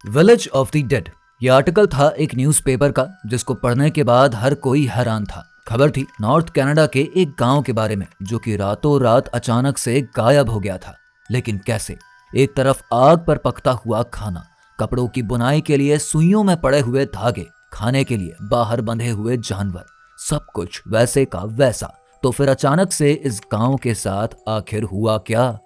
Village of the dead. यह article था एक न्यूज़पेपर का जिसको पढ़ने के बाद हर कोई हैरान था। खबर थी नॉर्थ कनाडा के एक गांव के बारे में जो कि रातों रात अचानक से गायब हो गया था। लेकिन कैसे? एक तरफ आग पर पकता हुआ खाना, कपड़ों की बुनाई के लिए सुइयों में पड़े हुए धागे, खाने के लिए बाहर बंधे हुए जानवर, सब कुछ वैसे का वैसा। तो फिर अचानक से इस गांव के साथ आखिर हुआ क्या?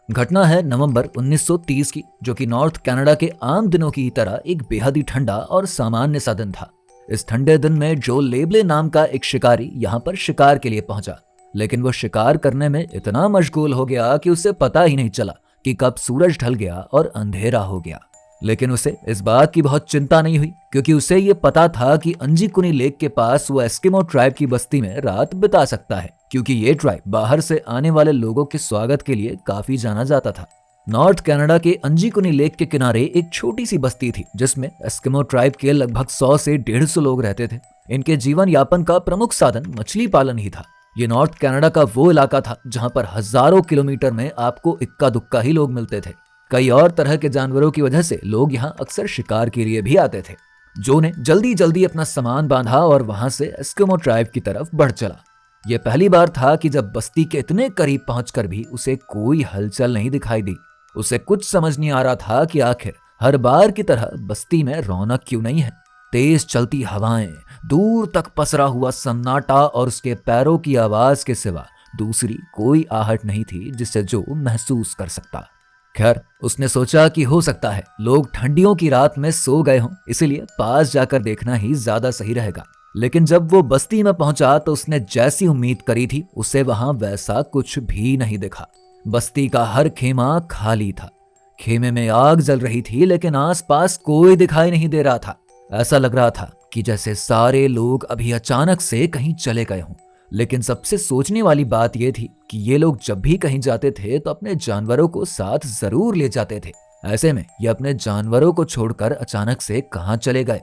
घटना है नवंबर 1930 की, जो कि नॉर्थ कनाडा के आम दिनों की तरह एक बेहद ही ठंडा और सामान्य सा दिन था। इस ठंडे दिन में जो लेबले नाम का एक शिकारी यहाँ पर शिकार के लिए पहुंचा, लेकिन वो शिकार करने में इतना मशगूल हो गया कि उसे पता ही नहीं चला कि कब सूरज ढल गया और अंधेरा हो गया। लेकिन उसे इस बात की बहुत चिंता नहीं हुई, क्योंकि उसे ये पता था कि अंजीकुनी लेक के पास वो एस्किमो ट्राइब की बस्ती में रात बिता सकता है, क्योंकि ये ट्राइब बाहर से आने वाले लोगों के स्वागत के लिए काफी जाना जाता था। नॉर्थ कनाडा के अंजीकुनी लेक के किनारे एक छोटी सी बस्ती थी जिसमें एस्किमो ट्राइब के लगभग 100 से 150 लोग रहते थे। इनके जीवन यापन का प्रमुख साधन मछली पालन ही था। ये नॉर्थ कनाडा का वो इलाका था जहाँ पर हजारों किलोमीटर में आपको इक्का दुक्का ही लोग मिलते थे। कई और तरह के जानवरों की वजह से लोग यहाँ अक्सर शिकार के लिए भी आते थे। जो ने जल्दी जल्दी अपना सामान बांधा और वहां से एस्किमो ट्राइब की तरफ बढ़ चला। यह पहली बार था कि जब बस्ती के इतने करीब पहुंचकर भी उसे कोई हलचल नहीं दिखाई दी। उसे कुछ समझ नहीं आ रहा था कि आखिर हर बार की तरह बस्ती में रौनक क्यों नहीं है। तेज चलती हवाएं, दूर तक पसरा हुआ सन्नाटा और उसके पैरों की आवाज के सिवा दूसरी कोई आहट नहीं थी जिसे जो महसूस कर सकता। खैर, उसने सोचा कि हो सकता है लोग ठंडियों की रात में सो गए हों, इसीलिए पास जाकर देखना ही ज्यादा सही रहेगा। लेकिन जब वो बस्ती में पहुंचा तो उसने जैसी उम्मीद करी थी उसे वहां वैसा कुछ भी नहीं दिखा। बस्ती का हर खेमा खाली था। खेमे में आग जल रही थी लेकिन आसपास कोई दिखाई नहीं दे रहा था। ऐसा लग रहा था कि जैसे सारे लोग अभी अचानक से कहीं चले गए हों। लेकिन सबसे सोचने वाली बात यह थी कि ये लोग जब भी कहीं जाते थे तो अपने जानवरों को साथ जरूर ले जाते थे। ऐसे में ये अपने जानवरों को छोड़कर अचानक से कहां चले गए?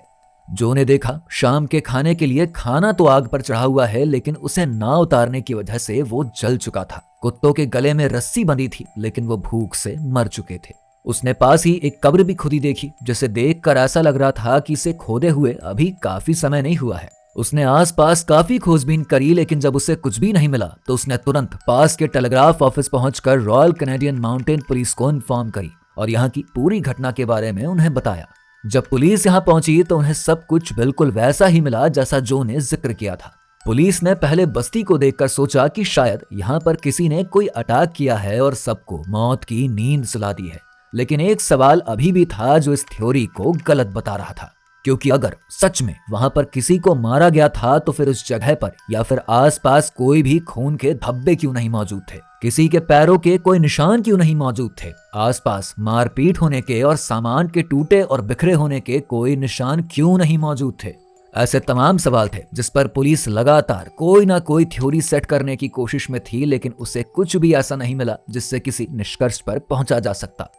जो ने देखा शाम के खाने के लिए खाना तो आग पर चढ़ा हुआ है, लेकिन उसे ना उतारने की वजह से वो जल चुका था। कुत्तों के गले में रस्सी बंधी थी लेकिन वो भूख से मर चुके थे। उसने पास ही एक कब्र भी खुदी देखी, जिसे देखकर ऐसा लग रहा था कि इसे खोदे हुए अभी काफी समय नहीं हुआ है। उसने आसपास काफी खोजबीन करी, लेकिन जब उसे कुछ भी नहीं मिला तो उसने तुरंत पास के टेलीग्राफ ऑफिस पहुंचकर रॉयल कैनेडियन माउंटेन पुलिस को इन्फॉर्म करी और यहाँ की पूरी घटना के बारे में उन्हें बताया। जब पुलिस यहाँ पहुंची तो उन्हें सब कुछ बिल्कुल वैसा ही मिला जैसा जो ने जिक्र किया था। पुलिस ने पहले बस्ती को देखकर सोचा कि शायद यहाँ पर किसी ने कोई अटैक किया है और सबको मौत की नींद सुला दी है। लेकिन एक सवाल अभी भी था जो इस थ्योरी को गलत बता रहा था, क्योंकि अगर सच में वहां पर किसी को मारा गया था तो फिर उस जगह पर या फिर आसपास कोई भी खून के धब्बे क्यों नहीं मौजूद थे? किसी के पैरों के कोई निशान क्यों नहीं मौजूद थे? आसपास मारपीट होने के और सामान के टूटे और बिखरे होने के कोई निशान क्यों नहीं मौजूद थे? ऐसे तमाम सवाल थे जिस पर पुलिस लगातार कोई ना कोई थ्योरी सेट करने की कोशिश में थी, लेकिन उसे कुछ भी ऐसा नहीं मिला जिससे किसी निष्कर्ष पर पहुंचा जा सकता।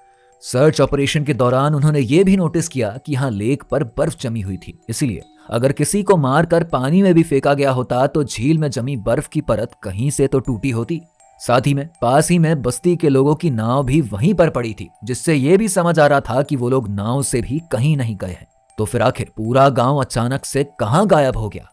सर्च ऑपरेशन के दौरान उन्होंने ये भी नोटिस किया कि यहाँ लेक पर बर्फ जमी हुई थी, इसीलिए अगर किसी को मारकर पानी में भी फेंका गया होता तो झील में जमी बर्फ की परत कहीं से तो टूटी होती। साथ ही में पास ही में बस्ती के लोगों की नाव भी वहीं पर पड़ी थी, जिससे ये भी समझ आ रहा था कि वो लोग नाव से भी कहीं नहीं गए हैं। तो फिर आखिर पूरा गांव अचानक से कहां गायब हो गया?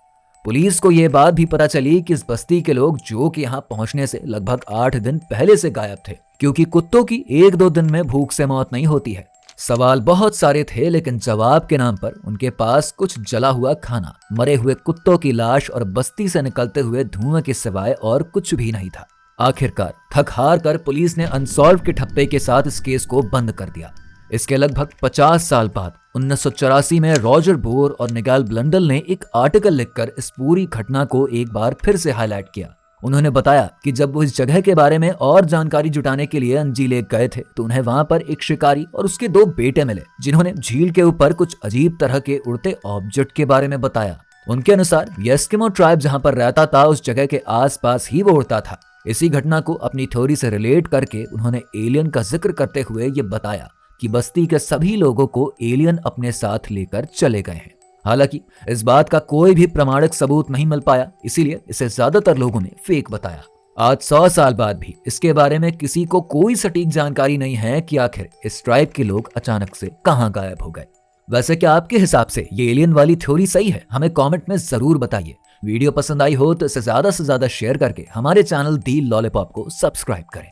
पुलिस को यह बात भी पता चली कि इस बस्ती के लोग जो कि यहाँ पहुंचने से लगभग 8 दिन पहले से गायब थे, क्योंकि कुत्तों की 1-2 दिन में भूख से मौत नहीं होती है। सवाल बहुत सारे थे, लेकिन जवाब के नाम पर उनके पास कुछ जला हुआ खाना, मरे हुए कुत्तों की लाश और बस्ती से निकलते हुए धुएं के सिवाय और कुछ भी नहीं था। आखिरकार थक हार कर पुलिस ने अनसॉल्व के ठप्पे के साथ इस केस को बंद कर दिया। इसके लगभग 50 साल बाद 1984 में रॉजर बोर और निगेल ब्लंडल ने एक आर्टिकल लिखकर इस पूरी घटना को एक बार फिर से हाईलाइट किया। उन्होंने बताया कि जब वो इस जगह के बारे में और जानकारी जुटाने के लिए अंजी लेक गए थे तो उन्हें वहां पर एक शिकारी और उसके 2 बेटे मिले, जिन्होंने झील के ऊपर कुछ अजीब तरह के उड़ते ऑब्जेक्ट के बारे में बताया। उनके अनुसार एस्किमो ट्राइब जहां पर रहता था उस जगह के आसपास ही वो उड़ता था। इसी घटना को अपनी थ्योरी से रिलेट करके उन्होंने एलियन का जिक्र करते हुए ये बताया कि बस्ती के सभी लोगों को एलियन अपने साथ लेकर चले गए हैं। हालांकि इस बात का कोई भी प्रमाणिक सबूत नहीं मिल पाया, इसीलिए इसे ज्यादातर लोगों ने फेक बताया। आज 100 साल बाद भी इसके बारे में किसी को कोई सटीक जानकारी नहीं है कि आखिर इस ट्राइब के लोग अचानक से कहां गायब हो गए। वैसे क्या आपके हिसाब से ये एलियन वाली थ्योरी सही है? हमें कमेंट में जरूर बताइए। वीडियो पसंद आई हो तो इसे ज्यादा से ज्यादा शेयर करके हमारे चैनल दी लॉलीपॉप को सब्सक्राइब करें।